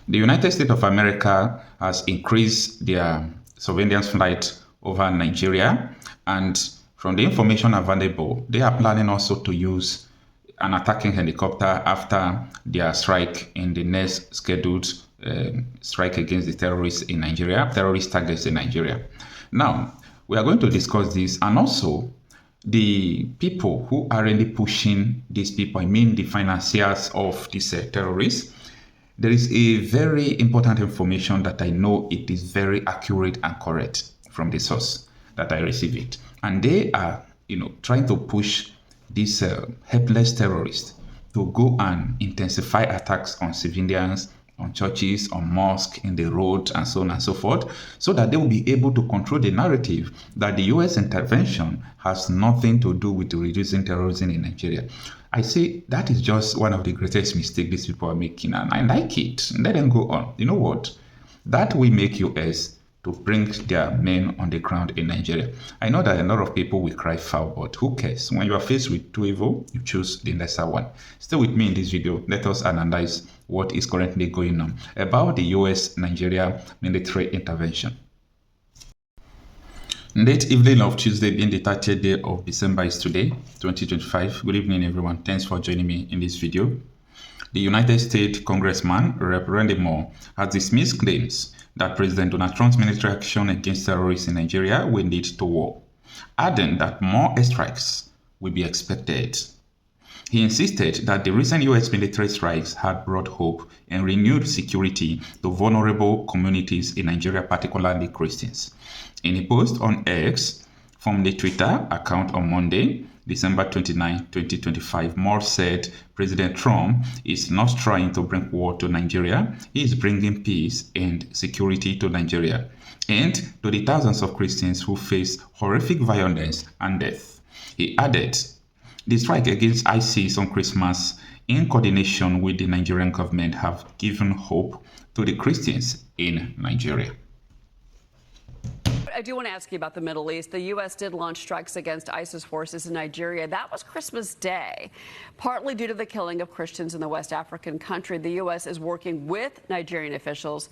The United States of America has increased their surveillance flight over Nigeria, and from the information available, they are planning also to use an attacking helicopter after their strike in the next scheduled strike against the terrorists in Nigeria, terrorist targets in Nigeria. Now, we are going to discuss this, and also the people who are really pushing these people, I mean the financiers of these terrorists. There is a very important information that I know it is very accurate and correct from the source that I receive it. And they are, trying to push these helpless terrorists to go and intensify attacks on civilians, on churches, on mosques, in the roads, and so on and so forth, so that they will be able to control the narrative that the U.S. intervention has nothing to do with reducing terrorism in Nigeria. I say that is just one of the greatest mistakes these people are making, and I like it. Let them go on. You know what? That will make U.S. to bring their men on the ground in Nigeria. I know that a lot of people will cry foul, but who cares? When you are faced with two evil, you choose the lesser one. Stay with me in this video. Let us analyze what is currently going on about the US-Nigeria military intervention. Late evening of Tuesday, being the 30th day of December, is today, 2025. Good evening, everyone. Thanks for joining me in this video. The United States Congressman, Referendum has dismissed claims that President Donald Trump's military action against terrorists in Nigeria will lead to war, adding that more airstrikes will be expected. He insisted that the recent U.S. military strikes had brought hope and renewed security to vulnerable communities in Nigeria, particularly Christians. In a post on X from the Twitter account on Monday, December 29, 2025, Moore said President Trump is not trying to bring war to Nigeria. He is bringing peace and security to Nigeria and to the thousands of Christians who face horrific violence and death. He added, the strike against ISIS on Christmas, in coordination with the Nigerian government, have given hope to the Christians in Nigeria. I do want to ask you about the Middle East. The U.S. did launch strikes against ISIS forces in Nigeria. That was Christmas Day. Partly due to the killing of Christians in the West African country, the U.S. is working with Nigerian officials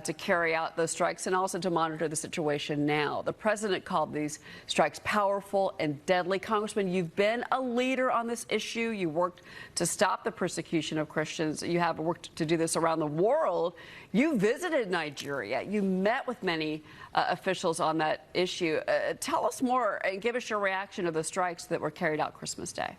to carry out those strikes and also to monitor the situation now. The president called these strikes powerful and deadly. Congressman, you've been a leader on this issue. You worked to stop the persecution of Christians. You have worked to do this around the world. You visited Nigeria. You met with many officials on that issue. Tell us more and give us your reaction to the strikes that were carried out Christmas Day.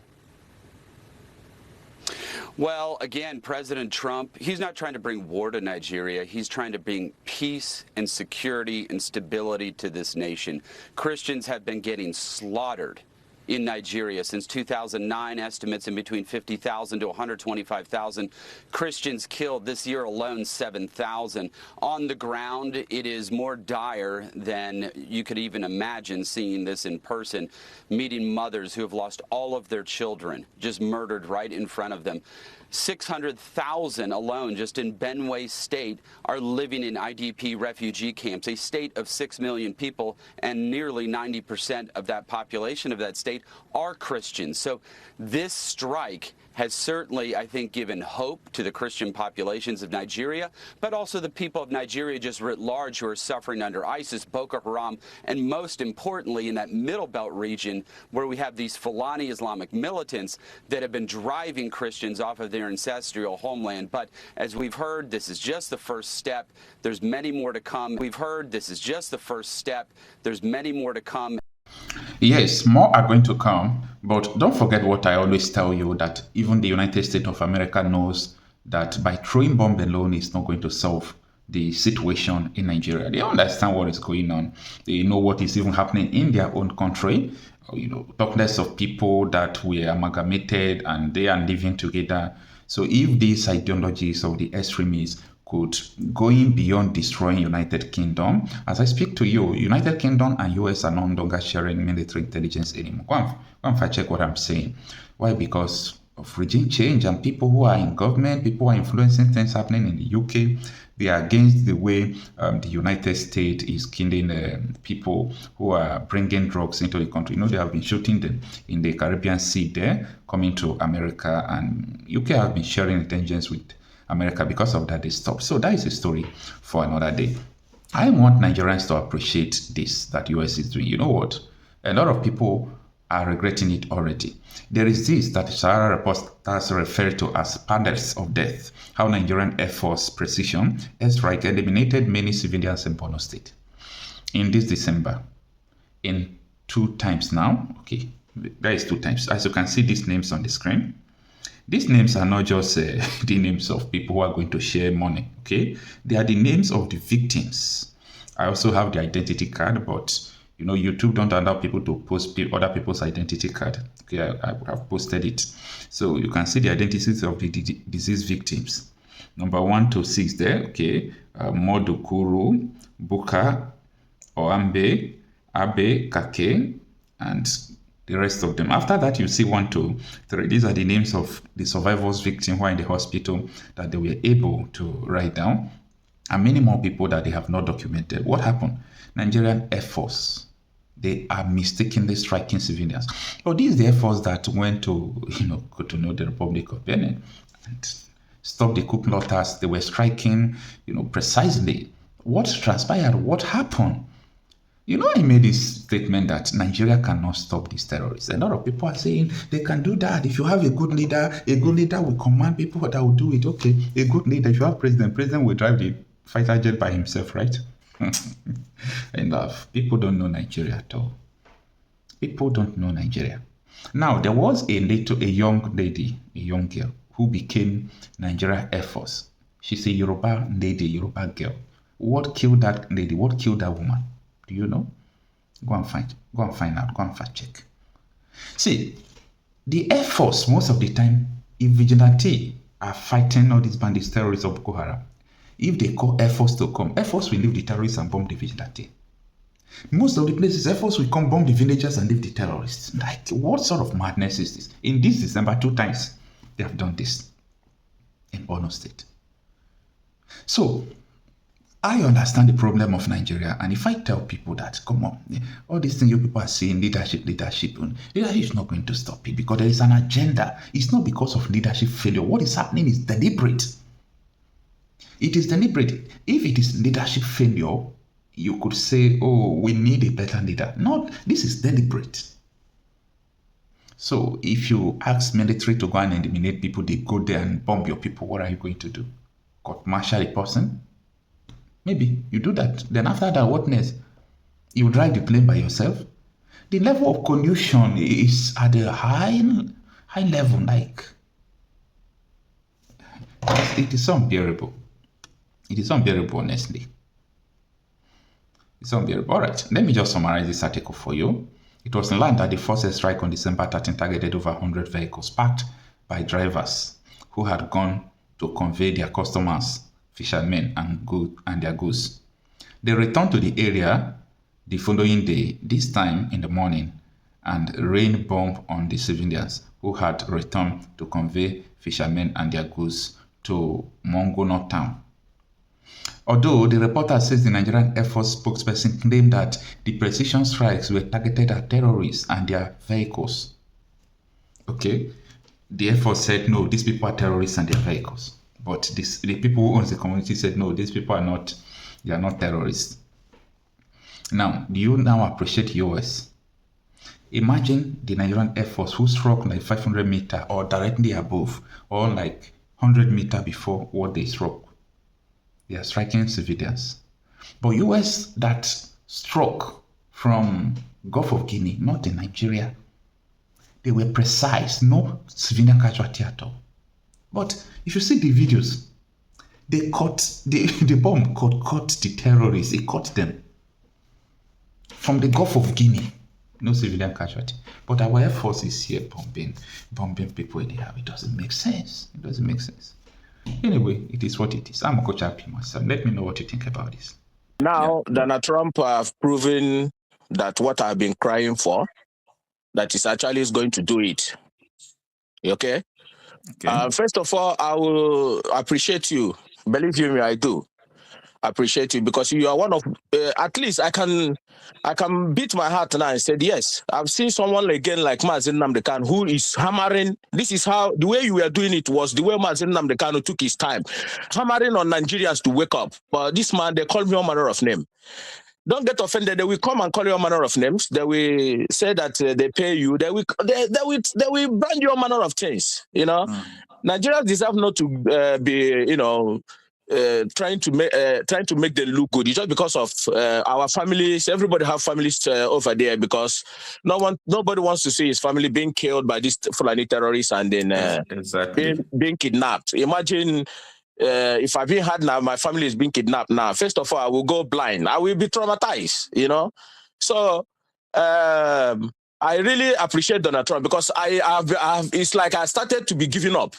Well, again, President Trump, he's not trying to bring war to Nigeria. He's trying to bring peace and security and stability to this nation. Christians have been getting slaughtered in Nigeria since 2009, estimates in between 50,000 to 125,000 Christians killed. This year alone, 7,000. On the ground, it is more dire than you could even imagine seeing this in person, meeting mothers who have lost all of their children, just murdered right in front of them. 600,000 alone just in Benue State are living in IDP refugee camps, a state of 6 million people, and nearly 90% of that population of that state are Christians. So this strike has certainly, I think, given hope to the Christian populations of Nigeria, but also the people of Nigeria just writ large who are suffering under ISIS, Boko Haram, and most importantly in that Middle Belt region where we have these Fulani Islamic militants that have been driving Christians off of their ancestral homeland. But as we've heard, this is just the first step. There's many more to come. We've heard this is just the first step. There's many more to come. Yes, more are going to come, but don't forget what I always tell you, that even the United States of America knows that by throwing bomb alone is not going to solve the situation in Nigeria. They understand what is going on. They know what is even happening in their own country. Talk less of people that were amalgamated and they are living together. So if these ideologies of the extremists could, going beyond destroying United Kingdom, as I speak to you, United Kingdom and US are no longer sharing military intelligence anymore. Go and fact check what I'm saying. Why? Because of regime change and people who are in government, people who are influencing things happening in the UK. They are against the way the United States is killing people who are bringing drugs into the country. They have been shooting them in the Caribbean Sea there, coming to America, and UK have been sharing intelligence with America. Because of that, they stopped. So that is a story for another day. I want Nigerians to appreciate this that US is doing. You know what? A lot of people are regretting it already. There is this that Sahara reporters refer to as panels of death, how Nigerian Air Force precision airstrike eliminated many civilians in Borno State. In this December, in 2 times now, okay, that is 2 times. As you can see these names on the screen, these names are not just the names of people who are going to share money, okay? They are the names of the victims. I also have the identity card, but you know, YouTube don't allow people to post other people's identity card. Okay, I have posted it. So you can see the identities of the disease victims. Number 1 to 6 there, okay? Modukuru, Buka, Oambe, Abe, Kake, and the rest of them. After that, you see 1 to 3. These are the names of the survivors, victims who are in the hospital that they were able to write down, and many more people that they have not documented. What happened? Nigerian Air Force, they are mistakenly striking civilians. Oh, this is the Air Force that went to, the Republic of Benin and stopped the coup plotters. They were striking, precisely what transpired, what happened. I made this statement that Nigeria cannot stop these terrorists. A lot of people are saying they can do that. If you have a good leader will command people that will do it. Okay, a good leader. If you have president will drive the fighter jet by himself, right? Enough. People don't know Nigeria at all. People don't know Nigeria. Now, there was a young lady, a young girl, who became Nigeria Air Force. She's a Yoruba lady, Yoruba girl. What killed that lady? What killed that woman? Do you know? Go and find out. Go and fact check. See, the Air Force, most of the time, if vigilante are fighting all these bandits, terrorists of Boko Haram, if they call Air Force to come, Air Force will leave the terrorists and bomb the vigilante. Most of the places, Air Force will come bomb the villagers and leave the terrorists. Like, what sort of madness is this? In this December, 2 times, they have done this in Borno State. So, I understand the problem of Nigeria, and if I tell people that, come on, all these things you people are saying, leadership is not going to stop it because there is an agenda. It's not because of leadership failure. What is happening is deliberate. It is deliberate. If it is leadership failure, you could say, oh, we need a better leader. No, this is deliberate. So if you ask military to go and eliminate people, they go there and bomb your people, what are you going to do? Court-martial a person? Maybe you do that. Then after that, what next? You drive the plane by yourself? The level of collusion is at a high level. Like, it is unbearable. It is unbearable, honestly. It's unbearable. All right, let me just summarize this article for you. It was learned that the forces strike on December 13 targeted over 100 vehicles parked by drivers who had gone to convey their customers, fishermen, and their goods. They returned to the area the following day, this time in the morning, and rained bomb on the civilians who had returned to convey fishermen and their goods to Mongono town. Although the reporter says the Nigerian Air Force spokesperson claimed that the precision strikes were targeted at terrorists and their vehicles. Okay, the Air Force said no, these people are terrorists and their vehicles. But the people who own the community said no, these people are not, they are not terrorists. Now, do you now appreciate US? Imagine the Nigerian Air Force who struck like 500 meters or directly above or like 100 meters before what they struck. They are striking civilians. But US that struck from Gulf of Guinea, not in Nigeria, they were precise, no civilian casualty at all. But if you see the videos, they caught, the bomb caught the terrorists, it caught them. From the Gulf of Guinea, no civilian casualty. But our Air Force is here bombing people anyhow. It doesn't make sense. It doesn't make sense. Anyway, it is what it is. I'm a coach happy myself. Let me know what you think about this. Now, Donald Trump have proven that what I've been crying for, that is actually is going to do it. Okay? First of all, I will appreciate you. Believe you me, I do. appreciate you because you are one of, at least I can beat my heart now and said, yes, I've seen someone again like Mazen Nnamdi who is hammering. This is how, the way you were doing it was the way Mazen Nnamdi took his time, hammering on Nigerians to wake up. But this man, they call me all manner of name. Don't get offended. They will come and call you all manner of names. They will say that they pay you. They will brand you all manner of things. You know, Nigerians deserve not to be, you know, trying to make them look good. It's just because of our families. Everybody have families over there because nobody wants to see his family being killed by these Fulani terrorists and then being kidnapped. Imagine. If I've been had now, my family is being kidnapped now. First of all, I will go blind. I will be traumatized, you know. So I really appreciate Donald Trump because it's like I started to be giving up.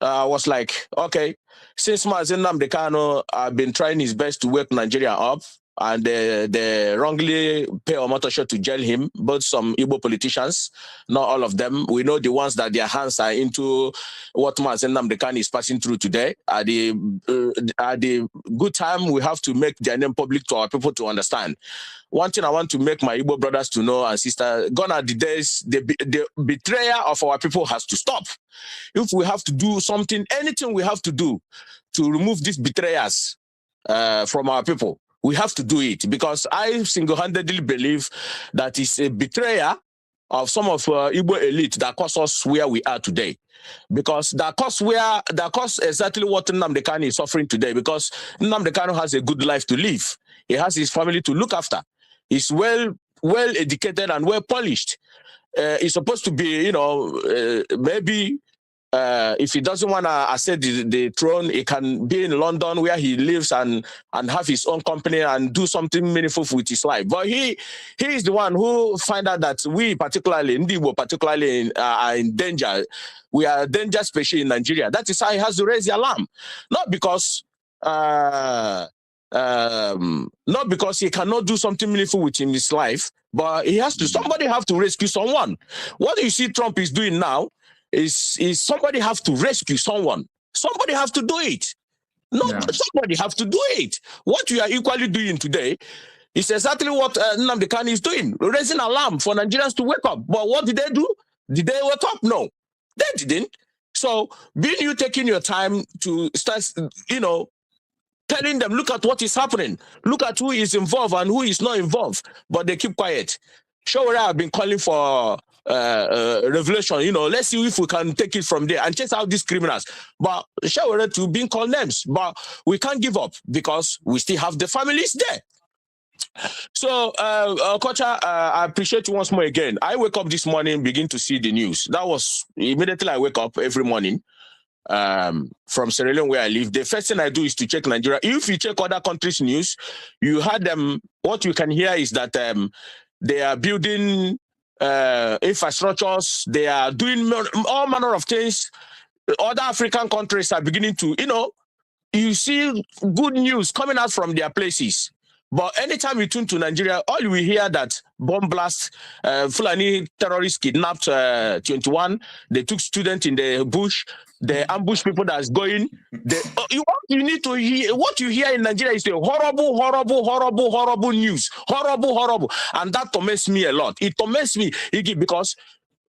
I was like, okay, since Mazen Nnamdi Kanu I've been trying his best to wake Nigeria up, and they wrongly pay Omotosho to jail him, both some Igbo politicians, not all of them. We know the ones that their hands are into what Mazen Nnamdi Kanu is passing through today. At the good time, we have to make their name public to our people to understand. One thing I want to make my Igbo brothers to know and sisters, gone are the days, the betrayal of our people has to stop. If we have to do something, anything we have to do to remove these betrayers from our people, we have to do it, because I single-handedly believe that it's a betrayal of some of Igbo elite that caused us where we are today. Because that caused exactly what Nnamdi Kanu is suffering today, because Nnamdi Kanu has a good life to live. He has his family to look after. He's well educated and well polished. He's supposed to be, you know, maybe if he doesn't want to ascend the throne, he can be in London where he lives and have his own company and do something meaningful with his life. But he is the one who find out that we, particularly in Igbo, are in danger. We are a danger species in Nigeria. That is how he has to raise the alarm. Not because he cannot do something meaningful with his life, but he has to. Somebody have to rescue someone. What you see Trump is doing now is somebody have to rescue someone. Somebody have to do it. Somebody have to do it. What you are equally doing today is exactly what Nnamdi Kanu is doing, raising alarm for Nigerians to wake up. But what did they do? Did they wake up? No, they didn't. So, being you taking your time to start, you know, telling them, look at what is happening, look at who is involved and who is not involved, but they keep quiet. Sowore have been calling for revelation, you know, let's see if we can take it from there and chase out these criminals. But Sowore to being called names, but we can't give up because we still have the families there. So, Kocha, I appreciate you once more again. I wake up this morning, begin to see the news. That was immediately I wake up every morning from Sierra Leone where I live. The first thing I do is to check Nigeria. If you check other countries' news, you had them. What you can hear is that they are building infrastructures. They are doing all manner of things. Other African countries are beginning to, you know, you see good news coming out from their places. But anytime you tune to Nigeria, all you will hear that bomb blast, Fulani terrorists kidnapped 21. They took students in the bush. They ambush people that's going. You need to hear what you hear in Nigeria is the horrible, horrible, horrible, horrible news. Horrible, horrible. And that torments me a lot. It torments me, Iggy, because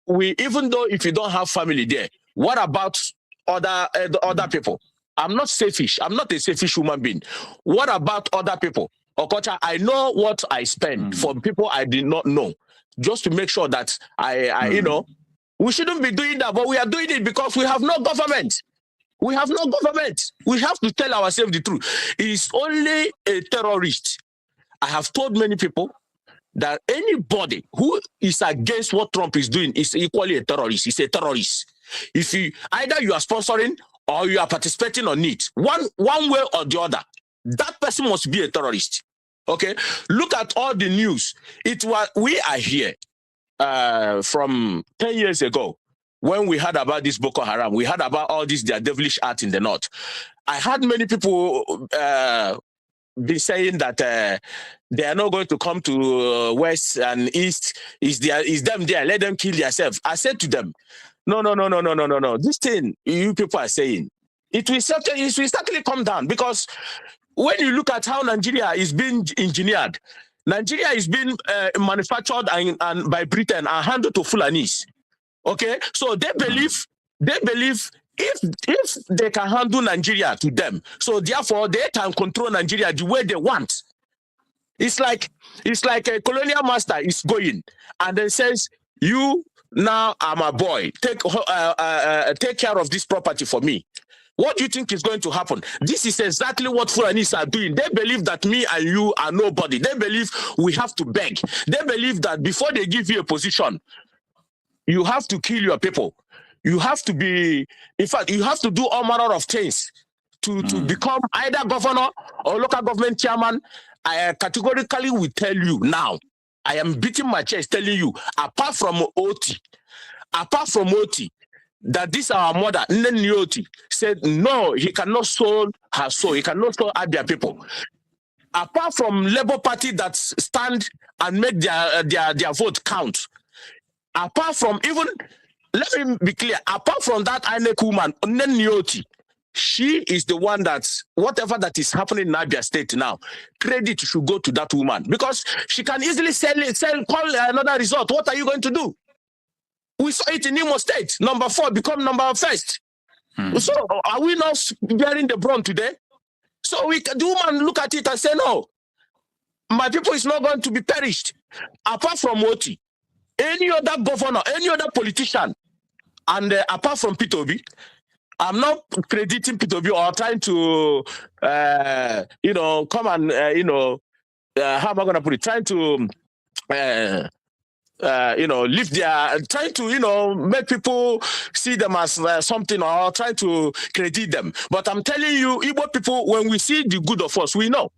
even though if you don't have family there, what about other people? I'm not selfish. I'm not a selfish human being. What about other people? Okocha, I know what I spend for people I did not know, just to make sure that I you know, we shouldn't be doing that, but we are doing it because we have no government. We have no government. We have to tell ourselves the truth. It's only a terrorist. I have told many people that anybody who is against what Trump is doing is equally a terrorist. He's a terrorist. If either you are sponsoring or you are participating on it, one way or the other, that person must be a terrorist. Okay, look at all the news. We are here from 10 years ago when we heard about this Boko Haram. We heard about all this their devilish art in the north. I had many people be saying that they are not going to come to west and east. Is them there? Let them kill themselves. I said to them, no. This thing you people are saying, it will certainly come down, because when you look at how Nigeria is being engineered, Nigeria is being manufactured and by Britain and handed to Fulanis. Okay, so they believe if they can handle Nigeria to them, so therefore they can control Nigeria the way they want. It's like a colonial master is going and then says, "You now I'm a boy. Take care of this property for me." What do you think is going to happen? This is exactly what Fulanis are doing. They believe that me and you are nobody. They believe we have to beg. They believe that before they give you a position, you have to kill your people. You have to be, in fact, you have to do all manner of things to become either governor or local government chairman. I categorically will tell you now, I am beating my chest telling you, apart from OT, that this our mother, Nnamdi, said, no, he cannot sold her soul. He cannot sold Abia people. Apart from Labour Party that stand and make their vote count. Apart from even, let me be clear, apart from that INEC woman, Nnamdi, she is the one that, whatever that is happening in Abia State now, credit should go to that woman. Because she can easily call another result. What are you going to do? We saw it in Imo State. Number 4 become number 1. So are we not bearing the brunt today? So the woman look at it and say, no, my people is not going to be perished. Apart from Oti, any other governor, any other politician, and apart from Peter Obi, I'm not crediting Peter Obi or trying to, come and, how am I going to put it? Trying to, lift their, trying to, make people see them as something or trying to credit them. But I'm telling you, Igbo people, when we see the good of us, we know.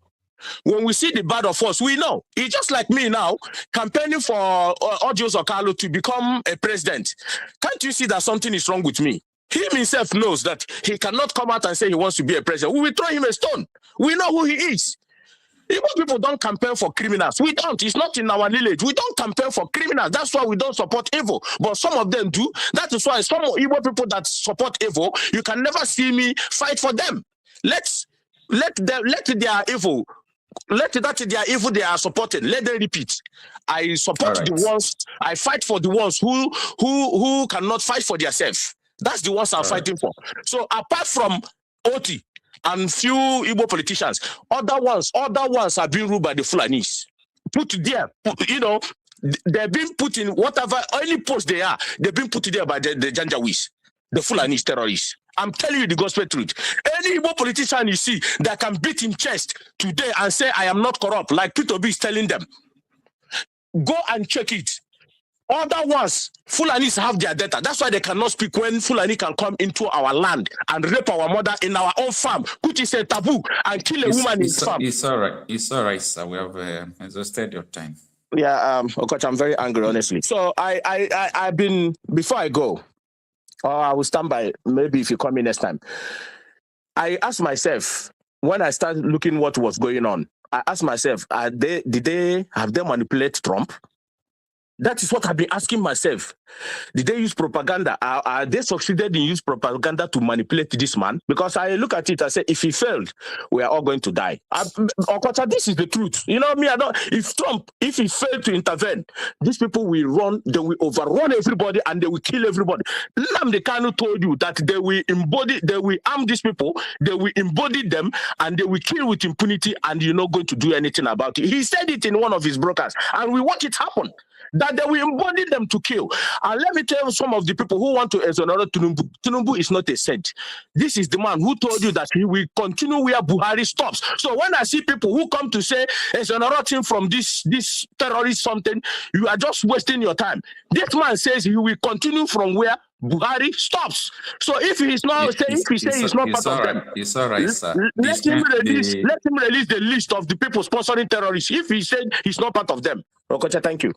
When we see the bad of us, we know. It's just like me now, campaigning for Odios Okalo to become a president. Can't you see that something is wrong with me? He himself knows that he cannot come out and say he wants to be a president. We will throw him a stone. We know who he is. Igbo people don't campaign for criminals. We don't. It's not in our village. We don't campaign for criminals. That's why we don't support evil. But some of them do. That is why some Igbo people that support evil, you can never see me fight for them. Let their evil. Let their evil they are supporting. Let them repeat. I support the ones. I fight for the ones who cannot fight for themselves. That's the ones I'm fighting for. So apart from Oti and few Igbo politicians, other ones are being ruled by the Fulanis. Put there, they've been put in whatever any post they are. They've been put there by the Janjaweeds, the Fulanis terrorists. I'm telling you the gospel truth. Any Igbo politician you see that can beat in chest today and say, I am not corrupt, like Peter Obi is telling them, go and check it. Other ones, Fulanis have their data. That's why they cannot speak when Fulani can come into our land and rape our mother in our own farm, which is a taboo, and kill a woman in farm. It's all right. It's all right, sir. We have exhausted your time. Yeah, Coach, I'm very angry, honestly. So I've been, before I go, or I will stand by, maybe if you come in next time, I asked myself, when I started looking what was going on, I asked myself, have they manipulated Trump? That is what I've been asking myself. Did they use propaganda? Are they succeeded in use propaganda to manipulate this man? Because I look at it, I say, if he failed, we are all going to die. Okocha, this is the truth. You know me, if he failed to intervene, these people will run, they will overrun everybody and they will kill everybody. Nnamdi Kanu told you that they will arm these people, they will embody them, and they will kill with impunity, and you're not going to do anything about it. He said it in one of his broadcasts, and we watch it happen. That they will embody them to kill. And let me tell you, some of the people who want to exonerate Tinubu. Tinubu is not a saint. This is the man who told you that he will continue where Buhari stops. So when I see people who come to say exonerate him from this terrorist something, you are just wasting your time. This man says he will continue from where Buhari stops. So if he's not saying, if he says he's not part of them, it's all right, sir. Let him release the list of the people sponsoring terrorists. If he said he's not part of them. Rokocha, thank you.